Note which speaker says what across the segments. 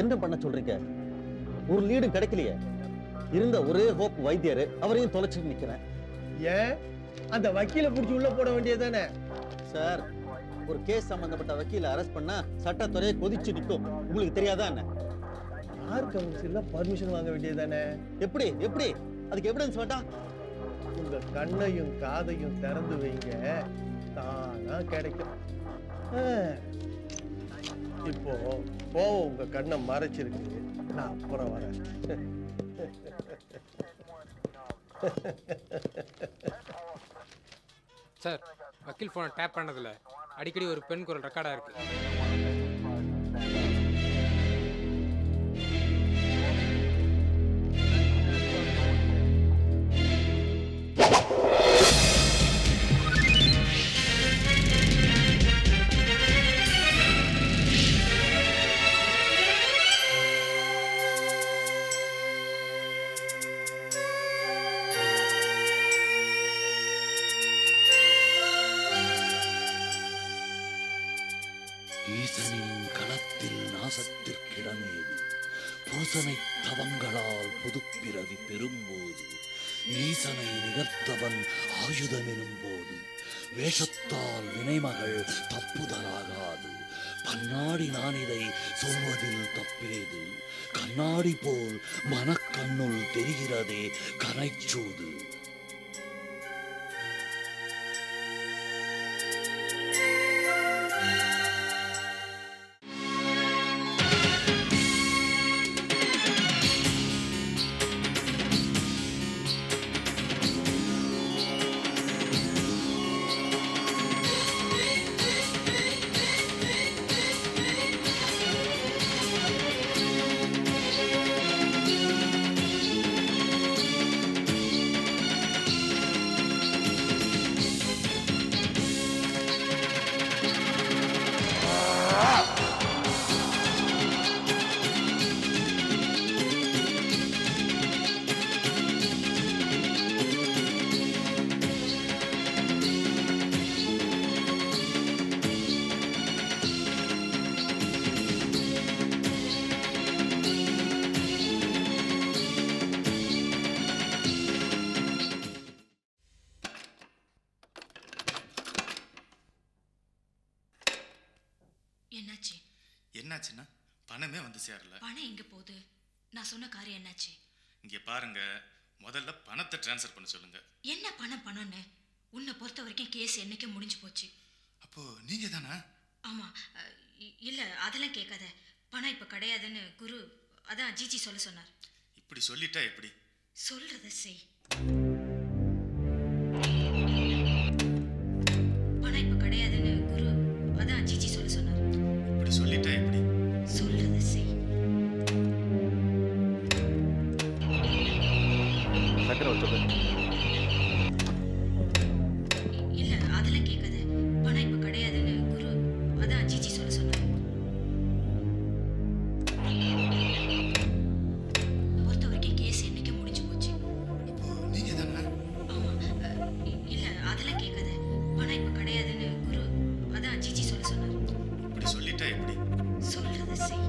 Speaker 1: என்ன பண்ண சொல்றீங்க? ஒரு லீடும் கிடைக்கலையே. இருந்த ஒரே ஹோப் வைத்தியர், அவரையும் தொலைச்சிட்டு நிக்கிறேன்.
Speaker 2: ஏன் அந்த வக்கீல புடிச்சு உள்ள போட வேண்டியதானே?
Speaker 1: சார், ஒரு கேஸ் சம்பந்தப்பட்ட வக்கீல அரெஸ்ட் பண்ணா சட்டத்துறையை கொதிச்சு நிற்கும். உங்களுக்கு தெரியாதா என்ன?
Speaker 2: ஆர் கவுன்சில்ல பர்மிஷன் வாங்க வேண்டியதானே?
Speaker 1: எப்படி எப்படி அதுக்கு எவிடன்ஸ் வேண்டாம்?
Speaker 2: உங்க கண்ணையும் காதையும் திறந்து வைங்க, தானா கிடைக்கும். இப்போ கோவம் உங்க கண்ணை மறைச்சிருக்கு. நான் அப்புறம் வரேன்.
Speaker 3: சார், வக்கீல் போனை டேப் பண்ணதில்ல அடிக்கடி ஒரு பெண் குரல் ரெக்கார்டா இருக்கு.
Speaker 4: ஈசனின் களத்தில் நாசத்திற்கிடமேது பூசனை தவங்களால் புதுப்பிறவி பெறும்போது ஈசனை நிகர்த்தவன் ஆயுதமெனும் போது வேஷத்தால் வினைமகள் தப்புதலாகாது. கண்ணாடி நான் இதை சொல்வதில் தப்பேது. கண்ணாடி போல் மனக்கண்ணுள் தெரிகிறதே கனைச்சூது.
Speaker 5: என்னாச்சுன்னா பணமே வந்து சேரல.
Speaker 6: பணம் எங்க போகுது? நான் சொன்ன காரியம் என்னாச்சு?
Speaker 5: இங்க பாருங்க, முதல்ல பணத்தை ட்ரான்ஸ்ஃபர் பண்ண சொல்லுங்க.
Speaker 6: என்ன பணம்னு உன்னை பொறுத்த வரைக்கும் கேஸ் என்னைக்கே முடிஞ்சு போச்சு.
Speaker 5: அப்போ நீங்க தானா?
Speaker 6: ஆமா. இல்ல அதெல்லாம் கேட்காத. பணம் இப்ப கிடையாதுன்னு குரு அதான் ஜிஜி சொல்ல சொன்னார்.
Speaker 5: இப்படி சொல்லிட்டா எப்படி?
Speaker 6: சொல்றத செய். பணம் இப்ப கிடையாதுன்னு குரு அதான் ஜிஜி சொல்ல சொன்னார்.
Speaker 5: இப்படி சொல்லிட்டா எப்படி?
Speaker 6: சொல்றத செய்.
Speaker 1: சக்கரை வச்சது.
Speaker 6: இல்ல அதெல்லாம் கேட்காத. பணம் இப்ப கிடையாதுன்னு குரு அதான் ஜிஜி சொல்ல சொன்னார். பொறுத்த வரைக்கும் கேஸ் என்னைக்கு முடிஞ்சு போச்சு.
Speaker 5: அப்போ நீங்க தானா?
Speaker 6: ஆமா. இல்ல அதெல்லாம் கேட்காத. பணம் இப்ப கிடையாதுன்னு குரு அதான் ஜிஜி சொல்ல சொன்னார்.
Speaker 5: இப்படி சொல்லிட்டா எப்படி?
Speaker 6: சொல்றத செய்.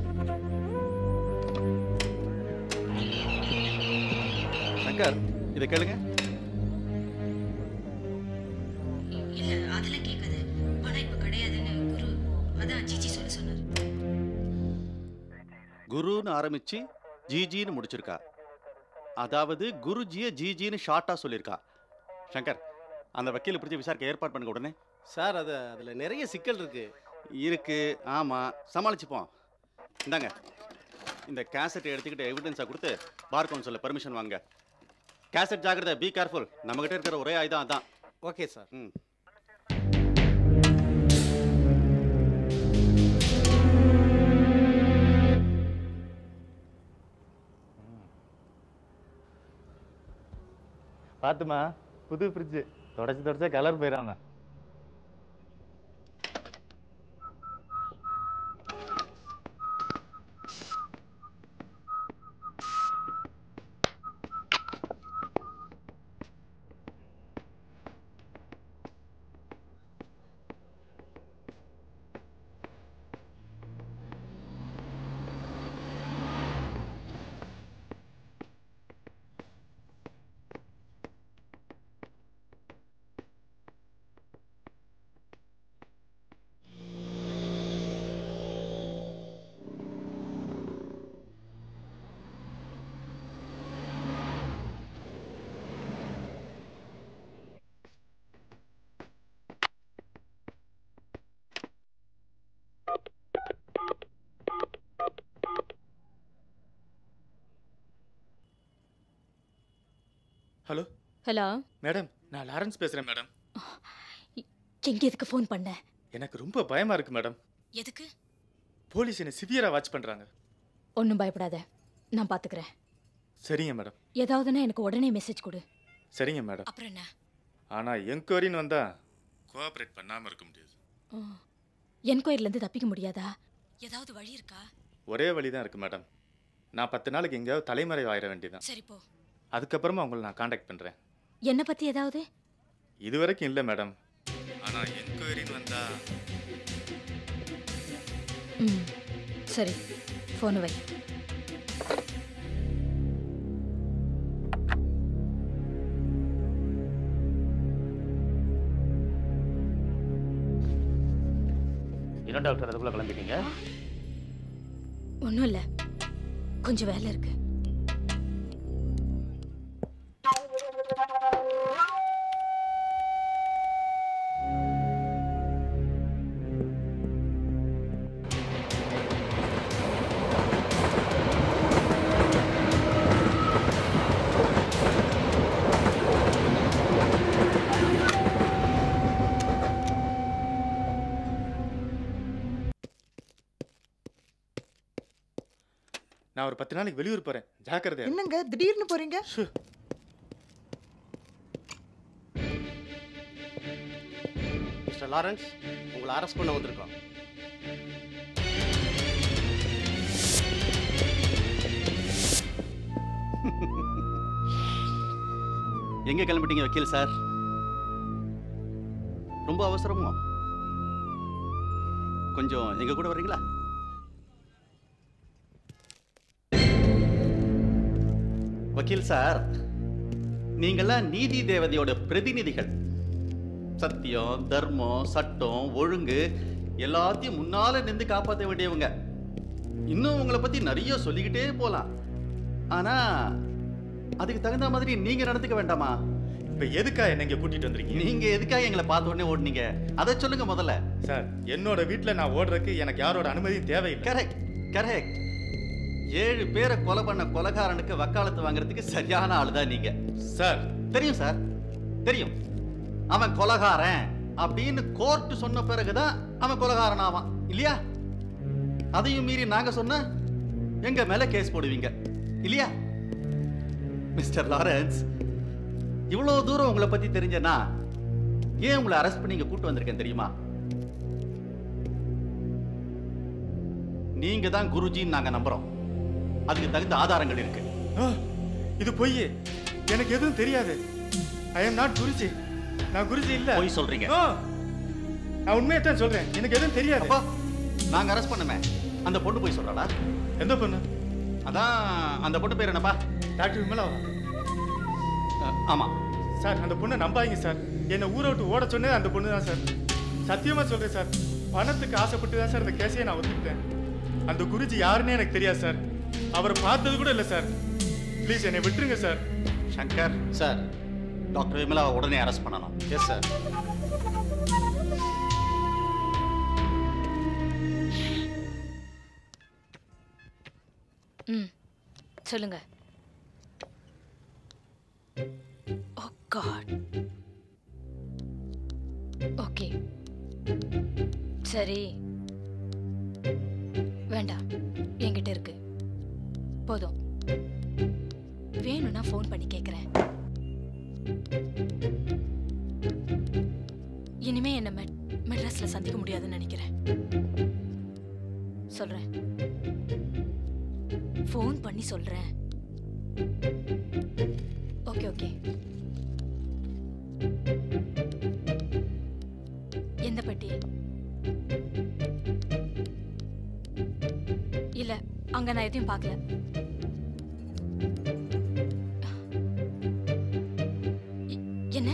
Speaker 1: சங்கர், இதை கேளுங்க.
Speaker 6: இல்ல அதெல்லாம் கேட்காத. பணம் இப்ப கிடையாதுன்னு குரு அதான் ஜிஜி சொல்ல சொன்னார்.
Speaker 1: குருன்னு ஆரம்பிச்சு ஜிஜின்னு முடிச்சிருக்கா. அதாவது குருஜியை ஜிஜின்னு ஷார்ட்டா சொல்லியிருக்கா. சங்கர், அந்த வக்கீலை பிடிச்சி விசாரிக்க ஏற்பாடு பண்ணுங்க உடனே.
Speaker 2: சார், அதுல நிறைய சிக்கல் இருக்கு.
Speaker 1: ஆமா, சமாளிச்சுப்போம். இந்தாங்க, இந்த கேசட்டை எடுத்துக்கிட்டு எவிடன்ஸா கொடுத்து பார் கவுன்சிலில் பர்மிஷன் வாங்க. கேசட் ஜாக்கிரதை, பி கேர்ஃபுல். நம்மகிட்ட இருக்கிற ஒரே ஆயுதம் அதான்.
Speaker 2: Okay sir.
Speaker 7: பாத்துமா, புது ஃப்ரிட்ஜ் தொடச்சா கலர் போயிடாம.
Speaker 5: ஹலோ
Speaker 6: ஹலோ
Speaker 5: மேடம், நான் லாரன்ஸ் பேசுகிறேன் மேடம்.
Speaker 6: எங்க எதுக்கு ஃபோன் பண்ண?
Speaker 5: எனக்கு ரொம்ப பயமாக இருக்குது மேடம்.
Speaker 6: எதுக்கு?
Speaker 5: போலீஸ் என்னை சிவியராக வாட்ச் பண்ணுறாங்க.
Speaker 6: ஒன்றும் பயப்படாத, நான் பார்த்துக்கிறேன்.
Speaker 5: சரிங்க மேடம்.
Speaker 6: ஏதாவதுன்னா எனக்கு உடனே மெசேஜ் கொடு.
Speaker 5: சரிங்க மேடம்.
Speaker 6: அப்புறம் என்ன?
Speaker 5: ஆனால் என்கொயரின்னு வந்தா கோஆப்ரேட் பண்ணாமல் இருக்க முடியாது.
Speaker 6: என்கொயரிலேருந்து தப்பிக்க முடியாதா? ஏதாவது வழி இருக்கா?
Speaker 5: ஒரே வழி தான் இருக்குது மேடம். நான் 10 நாளைக்கு எங்கேயாவது தலைமறைவு ஆயிட வேண்டியதான்.
Speaker 6: சரி போ.
Speaker 5: அதுக்கப்புறமா உங்களை நான் காண்டாக்ட் பண்ணுறேன்.
Speaker 6: என்னை பற்றி ஏதாவது?
Speaker 5: இது வரைக்கும் இல்லை மேடம். ஆனால் என்கொயரின்னு வந்தா
Speaker 6: சரி, ஃபோனை வை.
Speaker 7: என்ன டாக்டர் அதுக்குள்ள கிளம்பிட்டீங்க?
Speaker 6: ஒன்றும் இல்லை, கொஞ்சம் வேலை இருக்கு.
Speaker 5: நான் ஒரு 10 நாளைக்கு வெளியூர் போகிறேன், ஜாக்கிரதையா.
Speaker 8: என்னங்க திடீர்னு போறீங்க?
Speaker 2: மிஸ்டர் லாரன்ஸ், உங்களை அரெஸ்ட் பண்ண வந்திருக்கோம்.
Speaker 1: எங்க கிளம்பிட்டீங்க வக்கீல் சார்? ரொம்ப அவசரமோ? கொஞ்சம் எங்க கூட வரீங்களா? வக்கீல் சார், நீங்கெல்லாம் நீதி தேவதையோட பிரதிநிதிகள். சத்தியம், தர்மம், சட்டம், ஒழுங்கு எல்லாத்தையும் முன்னால நின்று காப்பாற்ற வேண்டியவங்க. இன்னும் உங்களை பத்தி நிறைய சொல்லிக்கிட்டே போலாம். ஆனா அதுக்கு தகுந்த மாதிரி நீங்க நடந்துக்க வேண்டாமா?
Speaker 5: இப்போ எதுக்கா என்ன இங்கே கூட்டிட்டு வந்திருக்கீங்க?
Speaker 1: நீங்க எதுக்காக எங்களை பார்த்த உடனே ஓடுனீங்க? அதை சொல்லுங்க முதல்ல.
Speaker 5: சார், என்னோட வீட்டில் நான் ஓடுறதுக்கு எனக்கு யாரோட அனுமதியும் தேவையில்லை.
Speaker 1: Correct correct. 7 பேரை கொலை பண்ண கொலைகாரனுக்கு வக்காலத்து வாங்குறதுக்கு சரியான ஆளுதான் நீங்க.
Speaker 5: சார்,
Speaker 1: தெரியும் சார், தெரியும். அவன் கொலைகாரன் அப்படின்னு கோர்ட் சொன்ன பிறகுதான் அவன் கொலைகாரன் ஆவான் இல்லையா? அதையும் மீறி நாங்க சொன்ன எங்க மேல கேஸ் போடுவீங்க இல்லையா? மிஸ்டர் லாரன்ஸ், இவ்வளவு தூரம் உங்களை பத்தி தெரிஞ்சனா ஏன் உங்களை அரெஸ்ட் பண்ணி இங்க கூட்டு வந்திருக்கேன் தெரியுமா? நீங்க தான் குருஜின்னு நாங்க நம்புறோம். அதுக்கு தகுந்த ஆதாரங்கள் இருக்கு.
Speaker 5: இது பொய். எனக்கு எதுவும் தெரியாது. I am not Guruji. நான் குருஜி இல்ல.
Speaker 1: பொய் சொல்றீங்க.
Speaker 5: நான் உண்மையை தான் சொல்றேன். எனக்கு எதுவும் தெரியாது.
Speaker 1: அப்பா, நாங்க அரெஸ்ட் பண்ணமே அந்த பொண்ணு போய் சொல்றாளா?
Speaker 5: எந்த பொண்ணு?
Speaker 1: அதான் அந்த பொண்ணு பேர் என்னப்பா?
Speaker 5: டாக்டர் விமலாவா?
Speaker 1: ஆமா
Speaker 5: சார், அந்த பொண்ணை நம்பாதீங்க சார். என்னை ஊரை விட்டு ஓட சொன்னது அந்த பொண்ணு தான் சார். சத்தியமா சொல்றேன் சார். பணத்துக்கு ஆசைப்பட்டு தான் சார் இந்த கேஸையே நான் ஒத்துக்கிட்டேன். அந்த குருஜி யாருன்னே எனக்கு தெரியாது சார். அவரை பார்த்தது கூட இல்லை சார். ப்ளீஸ் என்னை விட்டுருங்க சார்.
Speaker 1: சங்கர் சார், டாக்டர் விமலாவை உடனே அரெஸ்ட் பண்ணணும்.
Speaker 2: Yes sir.
Speaker 6: சொல்லுங்க. ஓ காட். ஓகே, சரி, வேண்டாம், என்கிட்ட இருக்கு, போதும். வேணும்னா ஃபோன் பண்ணி கேட்குறேன். இனிமே என்ன மெட்ராஸ்ல சந்திக்க முடியாதுன்னு நினைக்கிறேன். சொல்றேன், ஃபோன் பண்ணி சொல்றேன். Okay okay. எந்த பெட்டி? இல்ல, அங்க நான் எதையும் பார்க்கல. என்ன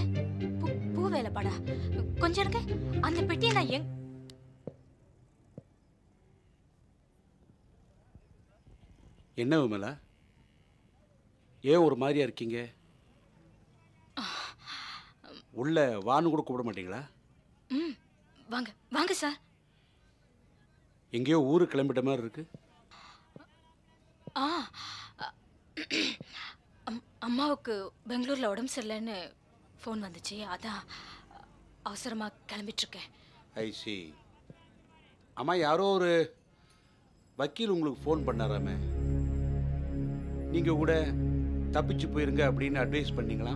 Speaker 6: பூ வேலைப்பாடா? கொஞ்சம் இருங்க, அந்த பெட்டியை நான்
Speaker 9: என்ன விமலா, ஏன் ஒரு மாதிரியா இருக்கீங்க? உள்ள வான்னு கூட கூப்பிட மாட்டீங்களா?
Speaker 6: வாங்க வாங்க சார்.
Speaker 9: எங்கேயோ ஊருக்கு கிளம்பிட்ட மாதிரி இருக்கு.
Speaker 6: அம்மாவுக்கு பெங்களூரில் உடம்பு சரியில்லைன்னு ஃபோன் வந்துச்சு. அதான் அவசரமாக கிளம்பிட்டுருக்கேன்.
Speaker 9: ஐசி அம்மா, யாரோ ஒரு வக்கீல் உங்களுக்கு ஃபோன் பண்ணாராமே, நீங்கள் கூட தப்பிச்சு போயிருங்க அப்படின்னு அட்வைஸ் பண்ணீங்களா?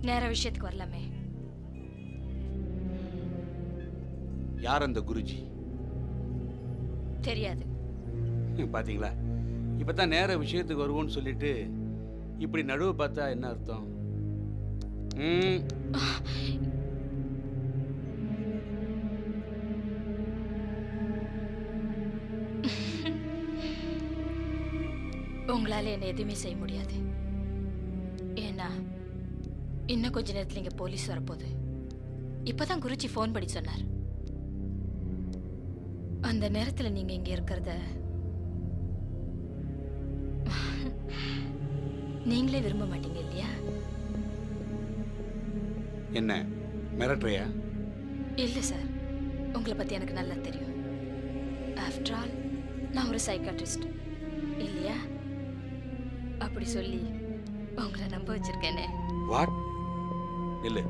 Speaker 6: நேர விஷயத்துக்கு வரலாமே.
Speaker 9: யார் அந்த குருஜி?
Speaker 6: தெரியாது.
Speaker 9: பார்த்தீங்களா, இப்போ தான் நேர விஷயத்துக்கு வருவோன்னு சொல்லிட்டு இப்படி நடுவு பார்த்தா என்ன அர்த்தம்?
Speaker 6: உங்களால என்ன எதுவுமே செய்ய முடியாது. ஏன்னா இன்னும் கொஞ்ச நேரத்தில் இங்க போலீஸ் வரப்போகுது. இப்பதான் குருஜி ஃபோன் பண்ணி சொன்னார். அந்த நேரத்தில் நீங்க இங்க இருக்கிறத நீங்களே விரும்ப மாட்டீங்க இல்லையா?
Speaker 9: என்ன மிரட்டுறியா?
Speaker 6: இல்லை சார், உங்களை பத்தி எனக்கு நல்லா தெரியும். ஆஃப்டர் ஆல் நான் ஒரு சைக்காட்ரிஸ்ட் இல்லையா? அப்படி சொல்லி உங்களை நம்ப வச்சிருக்கேனே.
Speaker 9: வாட்? இல்லை,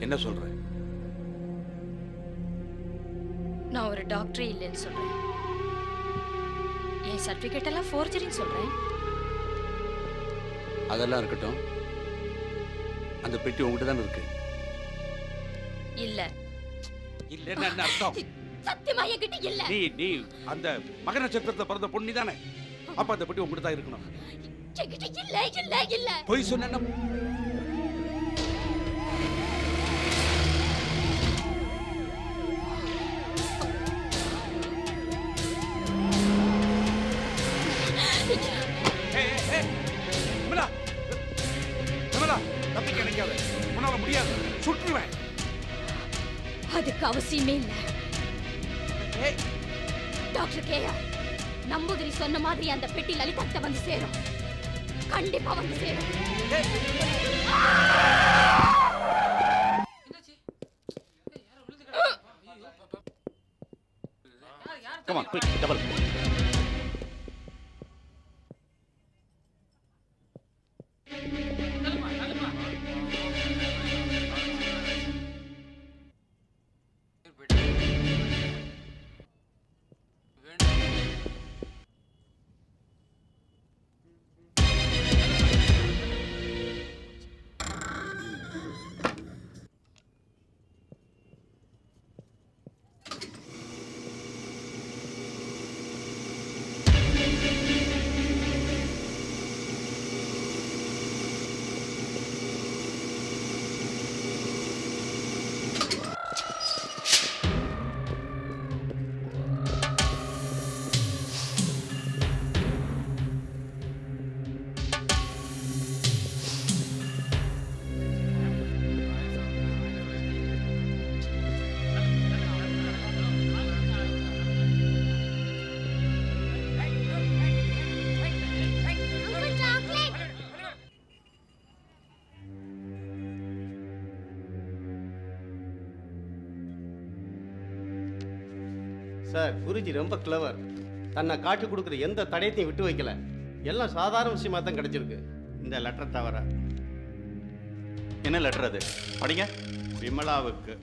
Speaker 9: என்ன சொல்ற?
Speaker 6: நான் ஒரு டாக்டரே இல்லைன்னு சொல்றேன். என் சர்டிபிகேட் எல்லாம் ஃபோர்ஜரின்னு சொல்றேன்.
Speaker 9: அதெல்லாம் இருக்கட்டும், அந்த பெட்டி உங்ககிட்ட தானே இருக்கு.
Speaker 6: இல்ல.
Speaker 9: இல்லைன்னா என்ன அர்த்தம்?
Speaker 6: சத்தியமா என்கிட்ட இல்ல.
Speaker 9: நீ அந்த மகர நட்சத்திரத்துல பிறந்த பொண்ணு தானே? அப்ப அந்த பெட்டி உங்ககிட்ட தான் இருக்கணும்.
Speaker 6: என்கிட்ட இல்ல இல்ல இல்ல.
Speaker 9: பொய் சொன்ன. முடியாது, சுற்றுவேன்.
Speaker 6: அதுக்கு அவசியமே இல்ல. டாக்டர் கேயா, நம்பூதிரி சொன்ன மாதிரி அந்த பெட்டி லலிதாட்ட வந்து சேரும். கண்டிப்பா வந்து சேரும்.
Speaker 1: Come on, quick, double.
Speaker 2: Sir, Guruji ரொம்ப கிளவர். தன்னை காட்டி கொடுக்குற எந்த தடயத்தையும் விட்டு வைக்கல. எல்லாம் சாதாரண விஷயமா தான் கிடைச்சிருக்கு. இந்த லெட்டர் தவிர.
Speaker 1: என்ன லெட்டர் அது? படிங்க.
Speaker 8: விமலாவுக்கு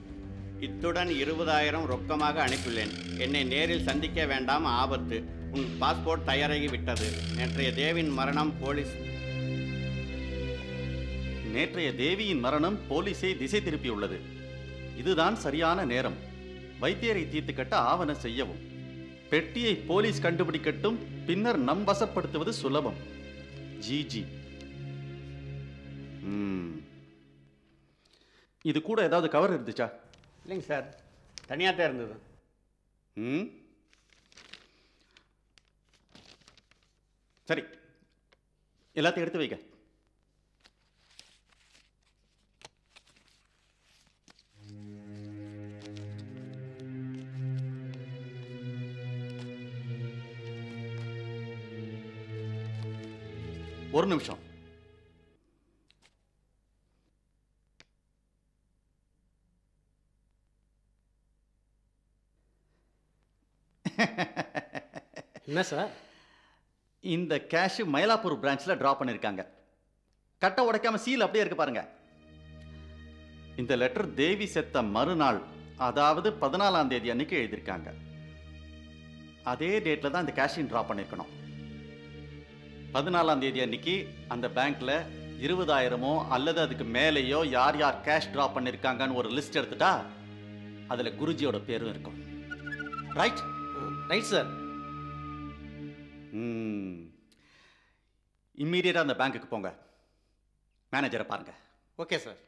Speaker 8: இத்துடன் 20,000 ரொக்கமாக அனுப்பியுள்ளேன். என்னை நேரில் சந்திக்க வேண்டாம், ஆபத்து. உன் பாஸ்போர்ட் தயாராகி விட்டது. நேற்றைய தேவியின் மரணம் போலீஸை திசை திருப்பியுள்ளது. இதுதான் சரியான நேரம். வைத்தியரை தீர்த்து கட்ட ஆவண செய்யவும். பெட்டியை போலீஸ் கண்டுபிடிக்கட்டும், பின்னர் நம் வசப்படுத்துவது சுலபம். ஜிஜி. இது கூட ஏதாவது கவர் இருந்துச்சா? இல்லைங்க சார், தனியாக தான் இருந்தது.
Speaker 1: சரி, எல்லாத்தையும் எடுத்து வைக்க. ஒரு நிமிஷம்.
Speaker 2: என்ன சார்?
Speaker 1: இந்த கேஷ் மயிலாப்பூர் பிரான்ச்சில் ட்ரா பண்ணியிருக்காங்க. கட்டை உடைக்காம சீல் அப்படியே இருக்கு பாருங்க. இந்த லெட்டர் தேவி செத்த மறுநாள், அதாவது 14ஆம் தேதி அன்னைக்கு எழுதியிருக்காங்க. அதே டேட்ல தான் இந்த கேஷையும் ட்ரா பண்ணியிருக்கணும். 14ஆம் தேதி அன்னைக்கு அந்த பேங்க்ல 20,000மோ அல்லது அதுக்கு மேலேயோ யார் யார் கேஷ் ட்ரா பண்ணியிருக்காங்கன்னு ஒரு லிஸ்ட் எடுத்துட்டா அதுல குருஜியோட பேரும் இருக்கும். ரைட்?
Speaker 2: Right sir.
Speaker 1: இம்மீடியட்டா அந்த பேங்க்குக்கு போங்க. மேனேஜரை பாருங்க.
Speaker 2: Okay sir.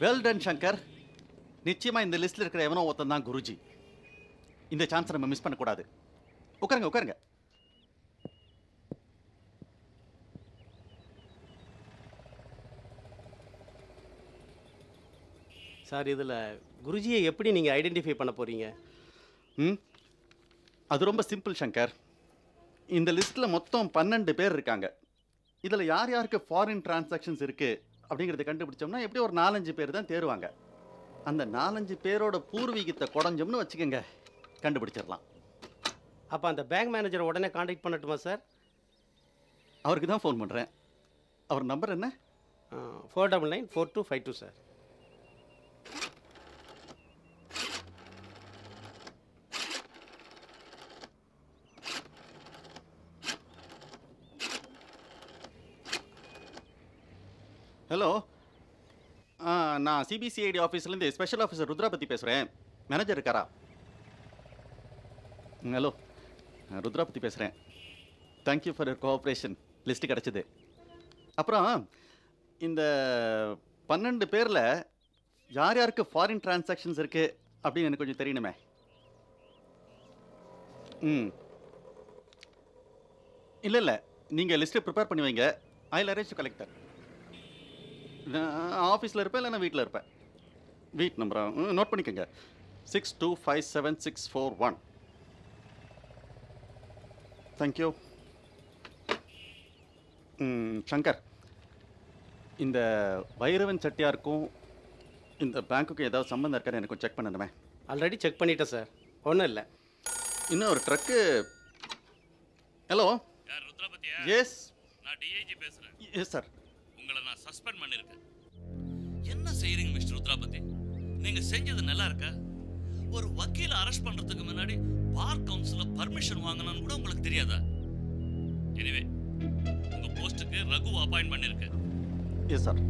Speaker 1: Well done Shankar. நிச்சயமா இந்த லிஸ்ட்ல இருக்கிற எவனோ ஒருத்தன் தான் குருஜி. இந்த சான்ஸ் நம்ம மிஸ் பண்ணக்கூடாது. உட்காருங்க உட்காருங்க.
Speaker 2: சார், இதில் குருஜியை எப்படி நீங்கள் ஐடென்டிஃபை பண்ண போகிறீங்க?
Speaker 1: அது ரொம்ப சிம்பிள் சங்கர். இந்த லிஸ்ட்டில் மொத்தம் 12 பேர் இருக்காங்க. இதில் யார் யாருக்கு ஃபாரின் டிரான்சாக்ஷன்ஸ் இருக்குது அப்படிங்கிறத கண்டுபிடிச்சோம்னா எப்படி ஒரு 4-5 பேர் தான் தேருவாங்க. அந்த 4-5 பேரோட பூர்வீகத்தை குறைஞ்சோம்னு வச்சுக்கோங்க, கண்டுபிடிச்சிடலாம்.
Speaker 2: அப்போ அந்த பேங்க் மேனேஜரை உடனே காண்டாக்ட் பண்ணட்டுமா சார்?
Speaker 1: அவருக்கு தான் ஃபோன் பண்ணுறேன். அவர் நம்பர் என்ன?
Speaker 2: 499-4252 சார்.
Speaker 1: ஹலோ, நான் சிபிசிஐடி ஆஃபீஸ்லேருந்து ஸ்பெஷல் ஆஃபீஸர் ருத்ரா பற்றி பேசுகிறேன். மேனேஜர் இருக்காரா? ஹலோ, ருத்ரா பற்றி பேசுகிறேன். Thank you for your cooperation. List கிடச்சிது. அப்புறம் இந்த 12 பேரில் யார் யாருக்கு ஃபாரின் டிரான்சாக்ஷன்ஸ் இருக்குது அப்படின்னு எனக்கு கொஞ்சம் தெரியணுமே. இல்லை இல்லை, நீங்கள் லிஸ்ட்டு ப்ரிப்பேர் பண்ணி வைங்க. I will arrange to collector. நான் ஆஃபீஸில் இருப்பேன், இல்லை நான் வீட்டில் இருப்பேன். வீட் நம்பரா நோட் பண்ணிக்கோங்க. 6257-641. தேங்க்யூ. சங்கர், இந்த வைரவன் செட்டியாருக்கும் இந்த பேங்க்குக்கும் ஏதாவது சம்மந்தம் இருக்கான்னு எனக்கு செக் பண்ணணுமே.
Speaker 2: ஆல்ரெடி செக் பண்ணிட்டேன் சார், ஒன்றும் இல்லை.
Speaker 1: இன்னும் ஒரு ட்ரக்கு. ஹலோ, எஸ்,
Speaker 4: நான் டிஐஜி பேசுறேன்.
Speaker 1: Yes sir.
Speaker 4: உங்களை நான் சஸ்பெண்ட் பண்ணிருக்கேன். என்ன செய்றீங்க மிஸ்டர் ருத்ராபதி? நீங்க செஞ்சது நல்லா இருக்கா? ஒரு வக்கீல அரெஸ்ட் பண்றதுக்கு முன்னாடி பார் கவுன்சில்ல பர்மிஷன் வாங்கணும்னு கூட உங்களுக்கு தெரியாதா? எனிவே, உங்க போஸ்டுக்கு ரகு அப்பாயிண்ட் பண்ணிருக்கேன்.
Speaker 1: Yes sir.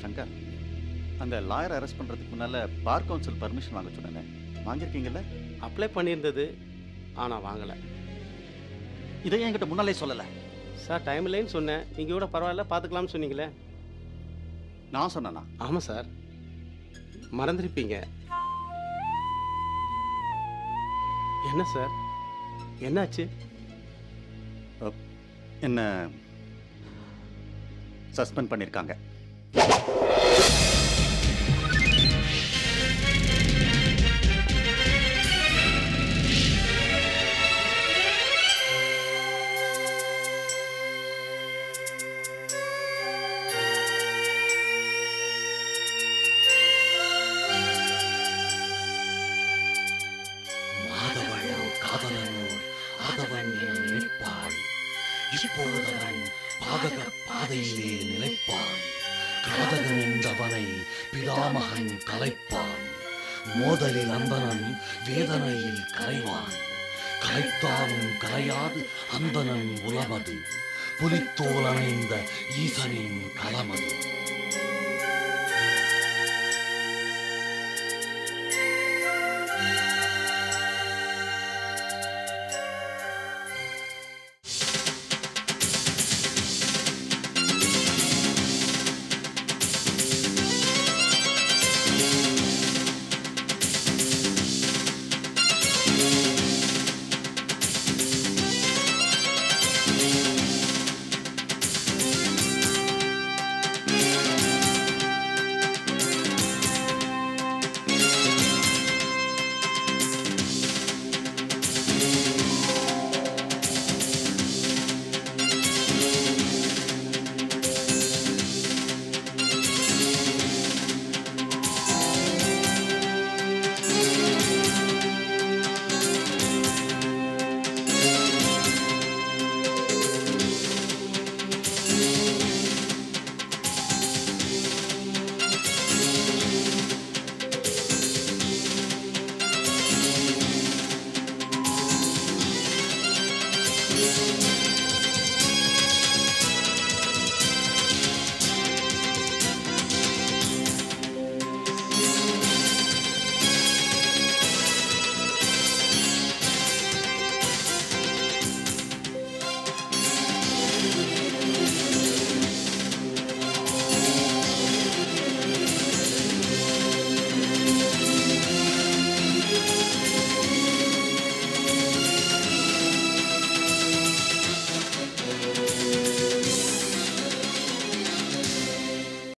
Speaker 1: சங்கர், அந்த லாயர் அரெஸ்ட் பண்றதுக்கு முன்னால பார் கவுன்சில் பர்மிஷன் வாங்க சொன்னேன், வாங்கியிருக்கீங்கல்ல?
Speaker 2: அப்ளை பண்ணியிருந்தது, ஆனால் வாங்கலை.
Speaker 1: இதை என்கிட்ட முன்னாலே சொல்லலை
Speaker 2: சார். டைம் இல்லைன்னு சொன்னேன். நீங்கள் கூட பரவாயில்ல பார்த்துக்கலாம்னு சொன்னீங்களே.
Speaker 1: நான் சொன்னேனா?
Speaker 2: ஆமாம் சார், மறந்துருப்பீங்க. என்ன சார், என்னாச்சு?
Speaker 1: என்ன சஸ்பெண்ட் பண்ணியிருக்காங்க.
Speaker 4: இப்போதவன் பாதக பாதையிலே நிலைப்பான். காதகன் என்றவனை பிதாமகன் கலைப்பான். மோதலில் அந்தணன் வேதனையில் கலைவான். கலைத்தாலும் கலையாது அந்தணன் உலமது.
Speaker 10: புலித்தோலணைந்த ஈசனின் களமது.